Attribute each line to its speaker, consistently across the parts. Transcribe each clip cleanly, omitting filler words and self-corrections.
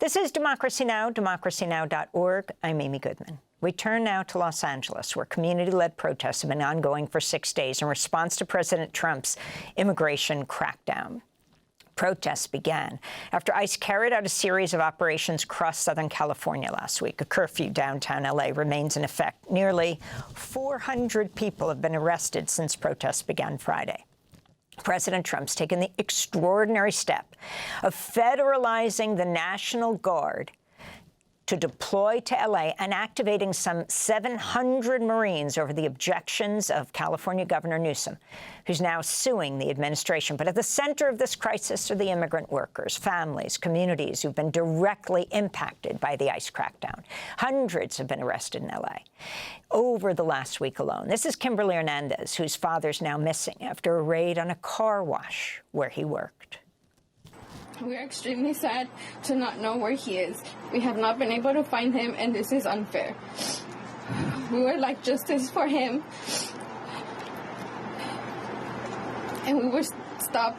Speaker 1: This is Democracy Now!, democracynow.org. I'm Amy Goodman. We turn now to Los Angeles, where community-led protests have been ongoing for 6 days in response to President Trump's immigration crackdown. Protests began after ICE carried out a series of operations across Southern California last week. A curfew downtown L.A. remains in effect. Nearly 400 people have been arrested since protests began Friday. President Trump's taken the extraordinary step of federalizing the National Guard to deploy to L.A. and activating some 700 Marines over the objections of California Governor Newsom, who's now suing the administration. But at the center of this crisis are the immigrant workers, families, communities who've been directly impacted by the ICE crackdown. Hundreds have been arrested in L.A. over the last week alone. This is Kimberly Hernandez, whose father's now missing after a raid on a car wash where he worked.
Speaker 2: We are extremely sad to not know where he is. We have not been able to find him, and this is unfair. We would like justice for him, and we would stop.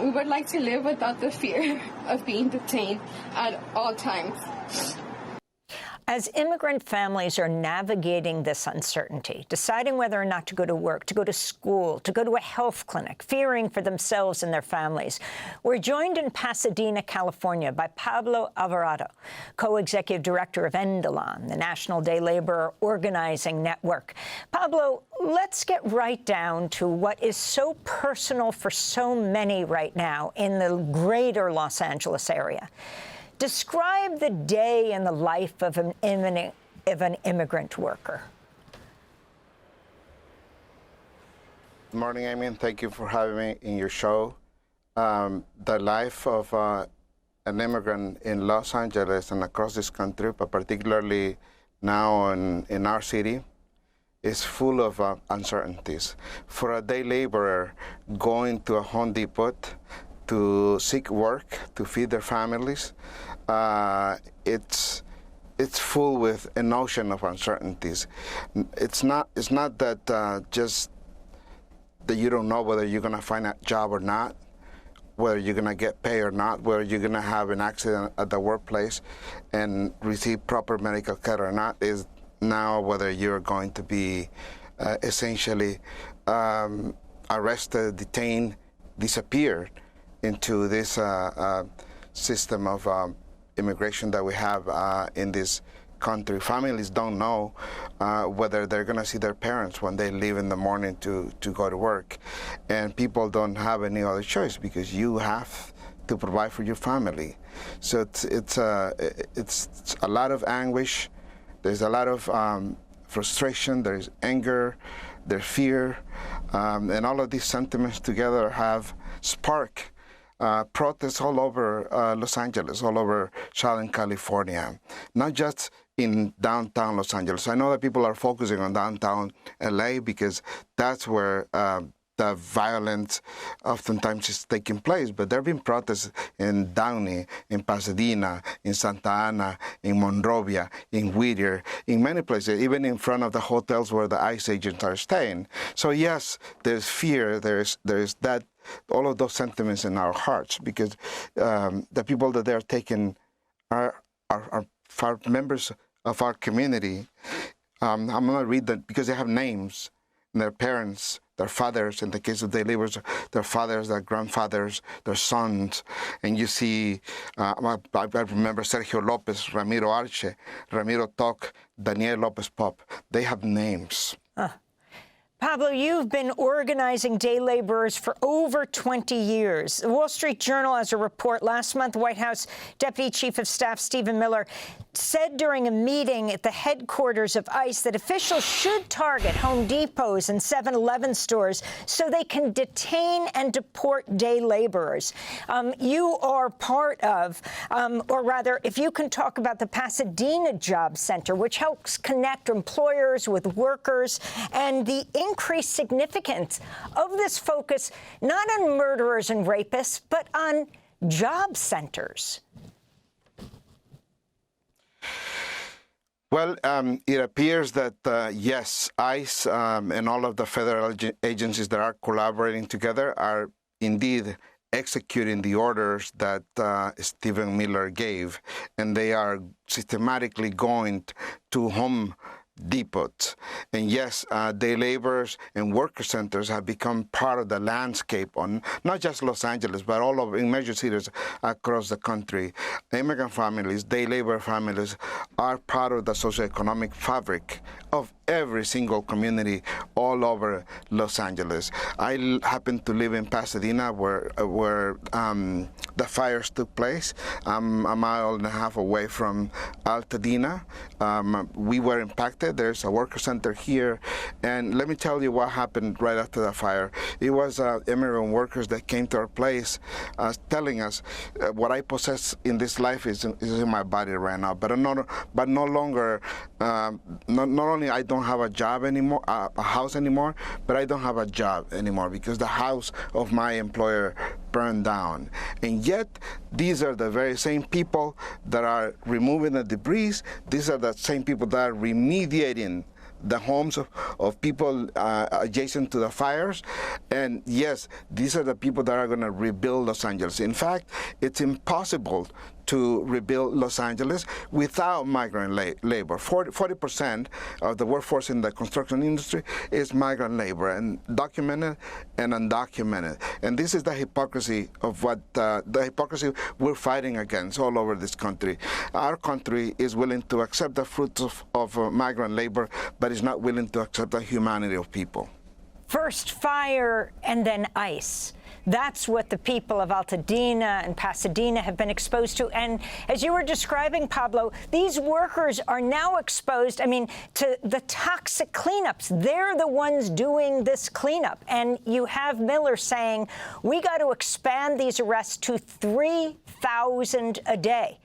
Speaker 2: We would like to live without the fear of being detained at all times.
Speaker 1: As immigrant families are navigating this uncertainty, deciding whether or not to go to work, to go to school, to go to a health clinic, fearing for themselves and their families, we're joined in Pasadena, California, by Pablo Alvarado, co-executive director of Endelon, the National Day Laborer Organizing Network. Pablo, let's get right down to what is so personal for so many right now in the greater Los Angeles area. Describe the day in the life of an immigrant worker.
Speaker 3: Good morning, Amy, and thank you for having me in your show. The life of an immigrant in Los Angeles and across this country, but particularly now in our city, is full of uncertainties. For a day laborer going to a Home Depot to seek work, to feed their families, it's full with an ocean of uncertainties. It's not that just that you don't know whether you're going to find a job or not, whether you're going to get paid or not, whether you're going to have an accident at the workplace and receive proper medical care or not, is now whether you're going to be essentially arrested, detained, disappeared into this system of immigration that we have in this country. Families don't know whether they're going to see their parents when they leave in the morning to go to work. And people don't have any other choice because you have to provide for your family. So it's a lot of anguish. There's a lot of frustration. There's anger. There's fear. And all of these sentiments together have sparked protests all over Los Angeles, all over Southern California, not just in downtown Los Angeles. I know that people are focusing on downtown LA because that's where the violence oftentimes is taking place, but there have been protests in Downey, in Pasadena, in Santa Ana, in Monrovia, in Whittier, in many places, even in front of the hotels where the ICE agents are staying. So yes, there's fear, there's that, all of those sentiments in our hearts, because the people that they're taking are members of our community. I'm going to read that because they have names, and their parents, their fathers, in the case of day laborers, their fathers, their grandfathers, their sons. And you see, I remember Sergio Lopez, Ramiro Arce, Ramiro Toc, Daniel Lopez Pop. They have names.
Speaker 1: Pablo, you've been organizing day laborers for over 20 years. The Wall Street Journal has a report last month. White House Deputy Chief of Staff Stephen Miller said during a meeting at the headquarters of ICE that officials should target Home Depots and 7-Eleven stores so they can detain and deport day laborers. You are part of, or rather, if you can talk about the Pasadena Job Center, which helps connect employers with workers, and the increased significance of this focus not on murderers and rapists, but on job centers.
Speaker 3: Well, it appears that, yes, ICE and all of the federal agencies that are collaborating together are indeed executing the orders that Stephen Miller gave, and they are systematically going to home depots. And yes, day laborers and worker centers have become part of the landscape on not just Los Angeles, but all of in major cities across the country. Immigrant families, day labor families, are part of the socioeconomic fabric of every single community all over Los Angeles. I happen to live in Pasadena, where the fires took place. I'm a mile and a half away from Altadena. We were impacted. There's a worker center here, and let me tell you what happened right after the fire. It was immigrant workers that came to our place telling us what I possess in this life is in my body right now, but no longer, not only I don't have a job anymore, a house anymore, but I don't have a job anymore because the house of my employer burned down. And yet, these are the very same people that are removing the debris. These are the same people that are remediating the homes of people adjacent to the fires. And yes, these are the people that are going to rebuild Los Angeles. In fact, it's impossible to rebuild Los Angeles without migrant labor. 40% of the workforce in the construction industry is migrant labor, and documented and undocumented. And this is the hypocrisy of what the hypocrisy we're fighting against all over this country. Our country is willing to accept the fruits of migrant labor, but is not willing to accept the humanity of people.
Speaker 1: First fire and then ICE. That's what the people of Altadena and Pasadena have been exposed to. And as you were describing, Pablo, these workers are now exposed, I mean, to the toxic cleanups. They're the ones doing this cleanup. And you have Miller saying, we got to expand these arrests to 3,000 a day.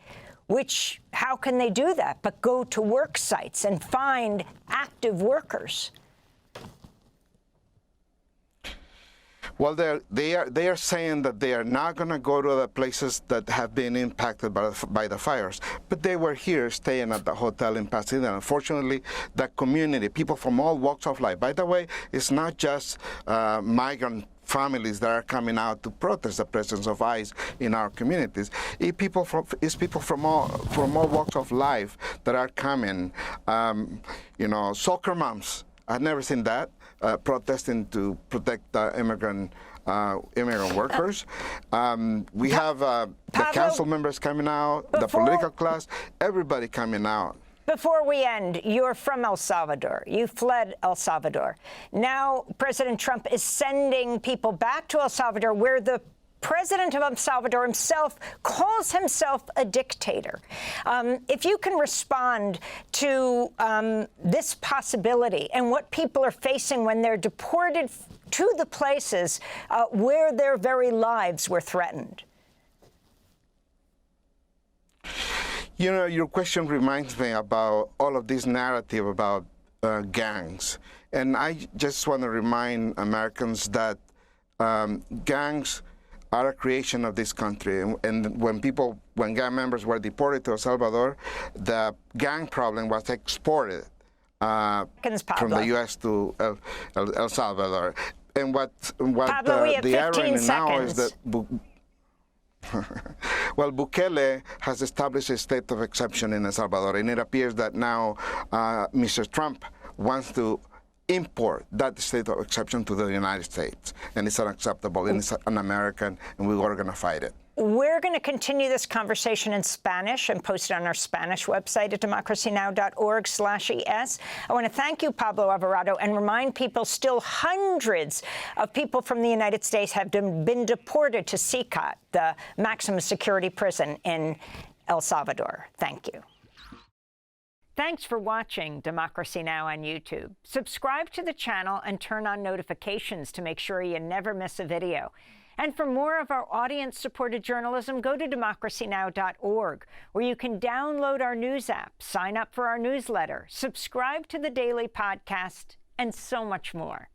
Speaker 1: Which, how can they do that but go to work sites and find active workers?
Speaker 3: Well, they are saying that they are not going to go to the places that have been impacted by the fires, but they were here staying at the hotel in Pasadena. Unfortunately, the community, people from all walks of life. By the way, it's not just migrant families that are coming out to protest the presence of ICE in our communities. It's people from all walks of life that are coming. You know, soccer moms. I've never seen that. Protesting to protect the immigrant workers. We have the council members coming out, the political class, everybody coming out.
Speaker 1: Before we end, you're from El Salvador. You fled El Salvador. Now President Trump is sending people back to El Salvador, where the President of El Salvador himself calls himself a dictator. If you can respond to this possibility and what people are facing when they're deported to the places where their very lives were threatened.
Speaker 3: You know, your question reminds me about all of this narrative about gangs. And I just want to remind Americans that gangs are a creation of this country. And when gang members were deported to El Salvador, the gang problem was exported from the U.S. to El Salvador. And what
Speaker 1: Pablo,
Speaker 3: the irony now is that well, Bukele has established a state of exception in El Salvador, and it appears that now Mr. Trump wants to import that state of exception to the United States, and it's unacceptable, and it's un-American, and we are going to fight it.
Speaker 1: We're going to continue this conversation in Spanish and post it on our Spanish website at democracynow.org/es. I want to thank you, Pablo Alvarado, and remind people still hundreds of people from the United States have been deported to CICAT, the maximum security prison in El Salvador. Thank you. Thanks for watching Democracy Now! On YouTube. Subscribe to the channel and turn on notifications to make sure you never miss a video. And for more of our audience-supported journalism, go to democracynow.org, where you can download our news app, sign up for our newsletter, subscribe to the daily podcast, and so much more.